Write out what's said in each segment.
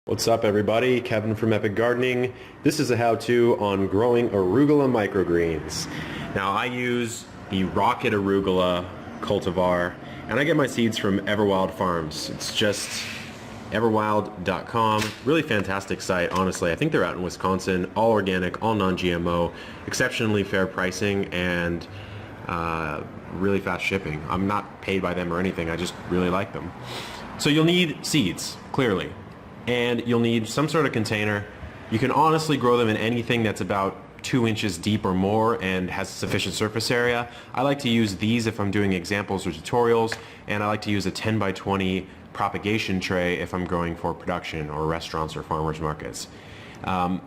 What's up everybody, Kevin from Epic Gardening. This is a how-to on growing Arugula microgreens. Now I use the Rocket Arugula cultivar and I get my seeds from Everwild Farms. It's just everwild.com. Really fantastic site, honestly. I think they're out in Wisconsin, all organic, all non-GMO, exceptionally fair pricing and really fast shipping. I'm not paid by them or anything, I just really like them. So you'll need seeds, clearly. And you'll need some sort of container. You can honestly grow them in anything that's about 2 inches deep or more and has sufficient surface area. I like to use these if I'm doing examples or tutorials, and I like to use a 10 by 20 propagation tray if I'm growing for production or restaurants or farmers markets. So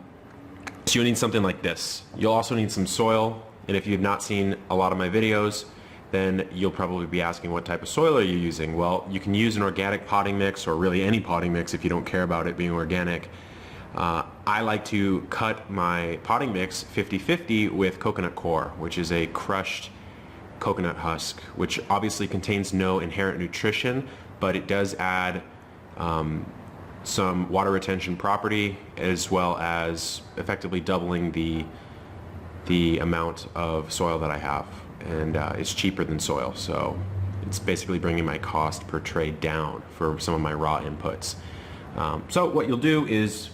you'll need something like this. You'll also need some soil, and if you've not seen a lot of my videos, then you'll probably be asking what type of soil are you using. Well, you can use an organic potting mix or really any potting mix if you don't care about it being organic. I like to cut my potting mix 50-50 with coconut coir, which is a crushed coconut husk, which obviously contains no inherent nutrition, but it does add some water retention property as well as effectively doubling the amount of soil that I have. And it's cheaper than soil, so it's basically bringing my cost per tray down for some of my raw inputs. So what you'll do is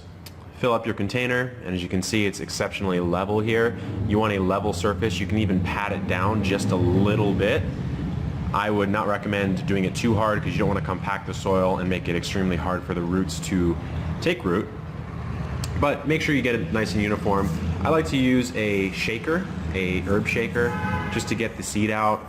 fill up your container, and as you can see, it's exceptionally level here. You want a level surface. You can even pat it down just a little bit. I would not recommend doing it too hard because you don't want to compact the soil and make it extremely hard for the roots to take root. But make sure you get it nice and uniform. I like to use a shaker, a herb shaker, just to get the seed out.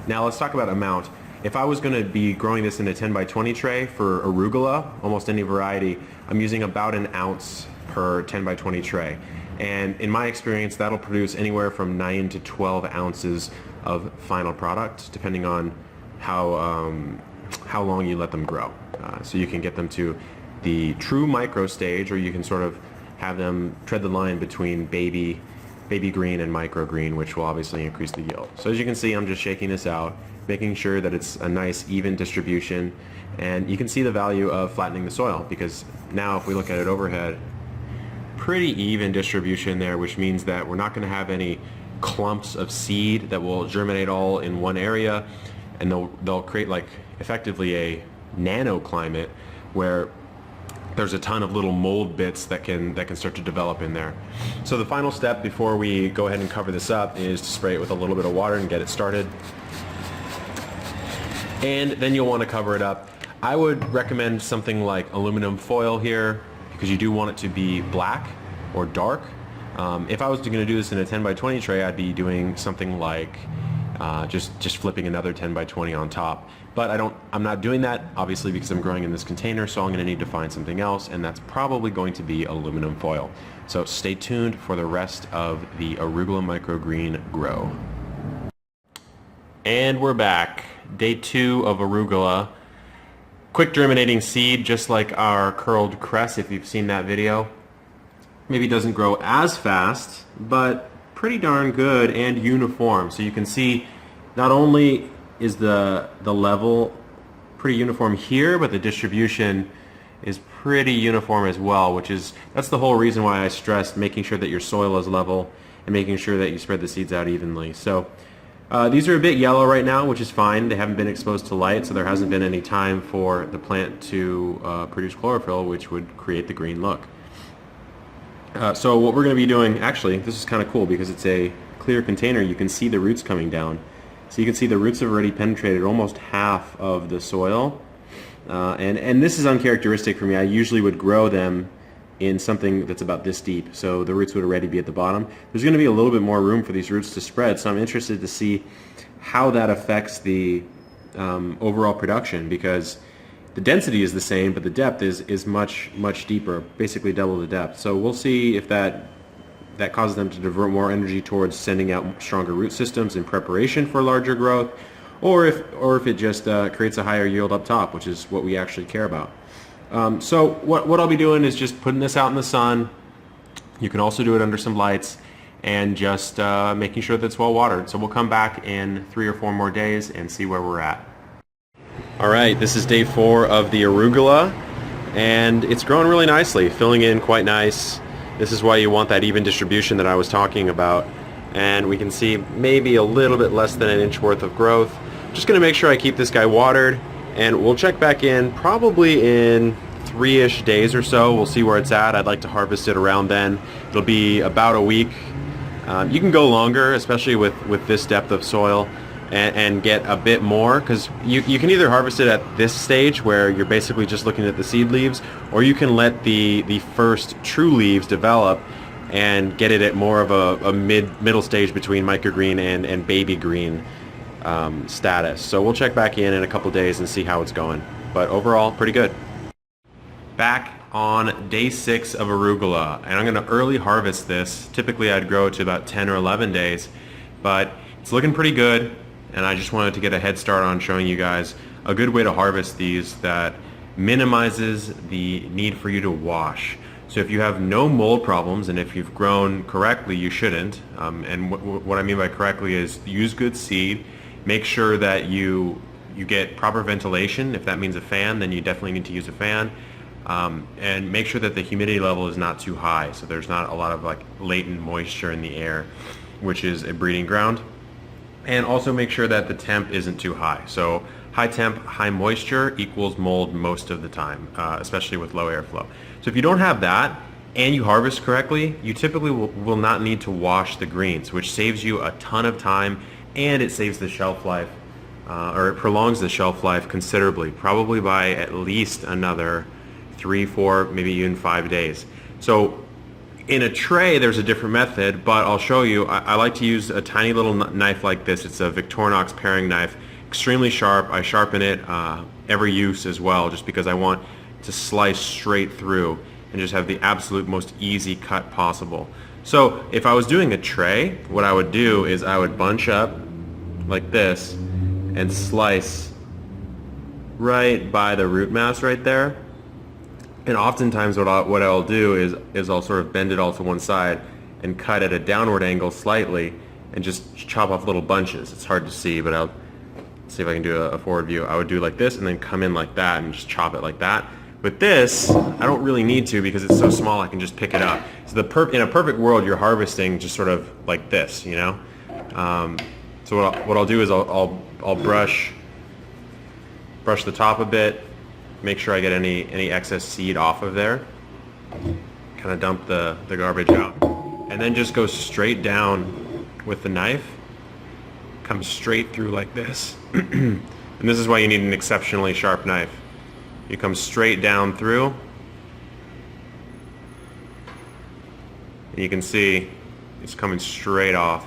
Now let's talk about amount. If I was going to be growing this in a 10 by 20 tray for arugula, almost any variety, I'm using about an ounce per 10 by 20 tray. And in my experience, that'll produce anywhere from 9 to 12 ounces of final product, depending on how long you let them grow. So you can get them to the true micro stage, or you can sort of have them tread the line between baby green and microgreen, which will obviously increase the yield. So as you can see, I'm just shaking this out, making sure that it's a nice even distribution, and you can see the value of flattening the soil, because now if we look at it overhead, pretty even distribution there, which means that we're not going to have any clumps of seed that will germinate all in one area, and they'll create like effectively a nanoclimate where there's a ton of little mold bits that can start to develop in there. So the final step before we go ahead and cover this up is to spray it with a little bit of water and get it started. And then you'll want to cover it up. I would recommend something like aluminum foil here because you do want it to be black or dark. If I was going to do this in a 10 by 20 tray, I'd be doing something like just flipping another 10 by 20 on top. But I'm not doing that, obviously, because I'm growing in this container, so I'm going to need to find something else, and that's probably going to be aluminum foil. So stay tuned for the rest of the Arugula microgreen grow. And we're back. Day 2 of Arugula. Quick germinating seed, just like our curled cress, if you've seen that video. Maybe doesn't grow as fast, but pretty darn good and uniform. So you can see not only is the level pretty uniform here, but the distribution is pretty uniform as well, that's the whole reason why I stressed making sure that your soil is level and making sure that you spread the seeds out evenly. So these are a bit yellow right now, which is fine. They haven't been exposed to light, so there hasn't been any time for the plant to produce chlorophyll, which would create the green look. So what we're going to be doing, actually, this is kind of cool because it's a clear container. You can see the roots coming down. So you can see the roots have already penetrated almost half of the soil. And this is uncharacteristic for me. I usually would grow them in something that's about this deep, so the roots would already be at the bottom. There's going to be a little bit more room for these roots to spread, so I'm interested to see how that affects the overall production, because the density is the same, but the depth is much deeper, basically double the depth. So we'll see if that causes them to divert more energy towards sending out stronger root systems in preparation for larger growth, or if it just creates a higher yield up top, which is what we actually care about. So what I'll be doing is just putting this out in the sun. You can also do it under some lights, and just making sure that it's well watered. So we'll come back in 3 or 4 more days and see where we're at. Alright, this is day 4 of the arugula. and it's growing really nicely, filling in quite nice. This is why you want that even distribution that I was talking about. And we can see maybe a little bit less than an inch worth of growth. Just going to make sure I keep this guy watered, and we'll check back in probably in 3-ish days or so. We'll see where it's at. I'd like to harvest it around then. It'll be about a week. You can go longer, especially with this depth of soil, and get a bit more, because you can either harvest it at this stage where you're basically just looking at the seed leaves, or you can let the first true leaves develop and get it at more of a middle stage between microgreen and baby green status. So we'll check back in a couple days and see how it's going. But overall, pretty good. Back on day 6 of arugula, and I'm going to early harvest this. Typically I'd grow it to about 10 or 11 days, but it's looking pretty good, and I just wanted to get a head start on showing you guys a good way to harvest these that minimizes the need for you to wash. So if you have no mold problems, and if you've grown correctly, you shouldn't. And what I mean by correctly is use good seed. Make sure that you get proper ventilation. If that means a fan, then you definitely need to use a fan. And make sure that the humidity level is not too high, so there's not a lot of like latent moisture in the air, which is a breeding ground. And also make sure that the temp isn't too high. So high temp, high moisture equals mold most of the time, especially with low airflow. So if you don't have that and you harvest correctly, you typically will not need to wash the greens, which saves you a ton of time, and it saves the shelf life, or it prolongs the shelf life considerably, probably by at least another 3, 4, maybe even 5 days. So in a tray there's a different method, but I'll show you. I like to use a tiny little knife like this. It's a Victorinox paring knife, extremely sharp. I sharpen it every use as well, just because I want to slice straight through and just have the absolute most easy cut possible. So if I was doing a tray, what I would do is I would bunch up like this and slice right by the root mass right there. And oftentimes what I'll do is I'll sort of bend it all to one side and cut at a downward angle slightly and just chop off little bunches. It's hard to see, but I'll see if I can do a forward view. I would do like this and then come in like that and just chop it like that. With this, I don't really need to, because it's so small I can just pick it up. So in a perfect world, you're harvesting just sort of like this, you know? So what I'll do is I'll brush the top a bit, make sure I get any excess seed off of there, kind of dump the garbage out, and then just go straight down with the knife, come straight through like this. And this is why you need an exceptionally sharp knife. You come straight down through, and you can see it's coming straight off.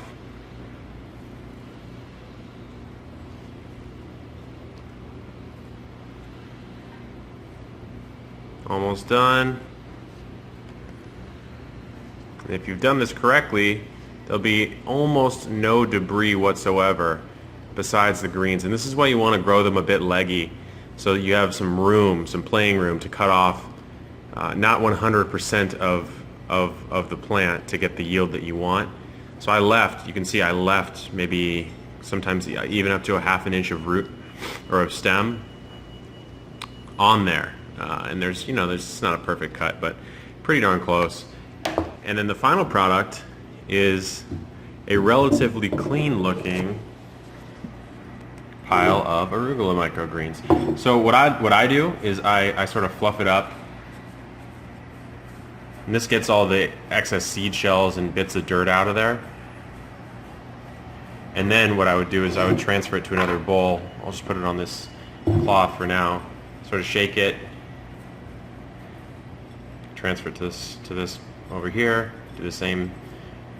Almost done. And if you've done this correctly, there'll be almost no debris whatsoever besides the greens. And this is why you want to grow them a bit leggy, so you have some room, some playing room to cut off not 100% of the plant to get the yield that you want. So you can see I left maybe sometimes even up to a ½ inch of root or of stem on there. And there's it's not a perfect cut, but pretty darn close. And then the final product is a relatively clean looking pile of arugula microgreens. So what I do is I sort of fluff it up, and this gets all the excess seed shells and bits of dirt out of there. And then what I would do is I would transfer it to another bowl. I'll just put it on this cloth for now. Sort of shake it, transfer it to this over here, do the same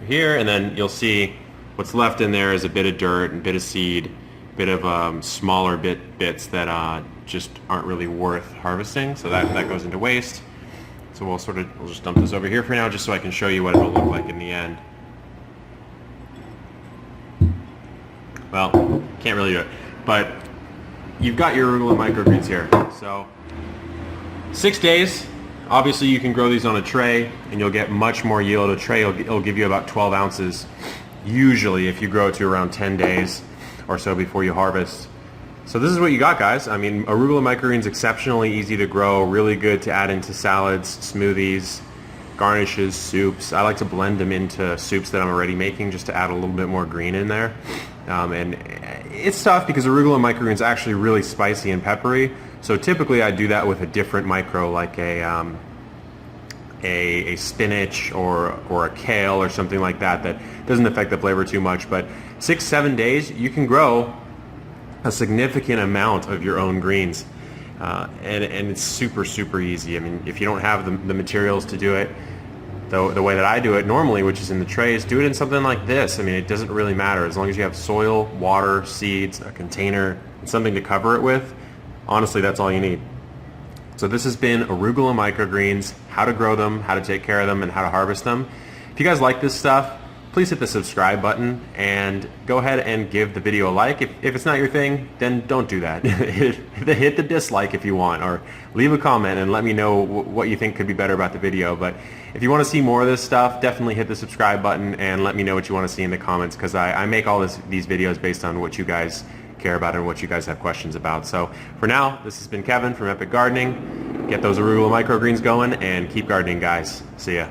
here, and then you'll see what's left in there is a bit of dirt and a bit of seed, a bit of smaller bits that just aren't really worth harvesting, so that goes into waste. So we'll just dump this over here for now, just so I can show you what it'll look like in the end. Well, can't really do it, but you've got your arugula microgreens here. So 6 days. Obviously you can grow these on a tray and you'll get much more yield. A tray will give you about 12 ounces usually if you grow it to around 10 days or so before you harvest. So this is what you got, guys. I mean, arugula microgreens, exceptionally easy to grow, really good to add into salads, smoothies, garnishes, soups. I like to blend them into soups that I'm already making just to add a little bit more green in there. And it's tough because arugula microgreens is actually really spicy and peppery. So typically I do that with a different micro, like a spinach or a kale or something like that doesn't affect the flavor too much. But 6-7 days you can grow a significant amount of your own greens, and it's super easy. I mean, if you don't have the materials to do it the way that I do it normally, which is in the trays, do it in something like this. I mean, it doesn't really matter as long as you have soil, water, seeds, a container, and something to cover it with. Honestly, that's all you need. So this has been arugula microgreens, how to grow them, how to take care of them, and how to harvest them. If you guys like this stuff, please hit the subscribe button and go ahead and give the video a like. If it's not your thing, then don't do that. Hit the dislike if you want, or leave a comment and let me know what you think could be better about the video. But if you want to see more of this stuff, definitely hit the subscribe button and let me know what you want to see in the comments, because I make all these videos based on what you guys care about and what you guys have questions about. So for now, this has been Kevin from Epic Gardening. Get those arugula microgreens going and keep gardening, guys. See ya.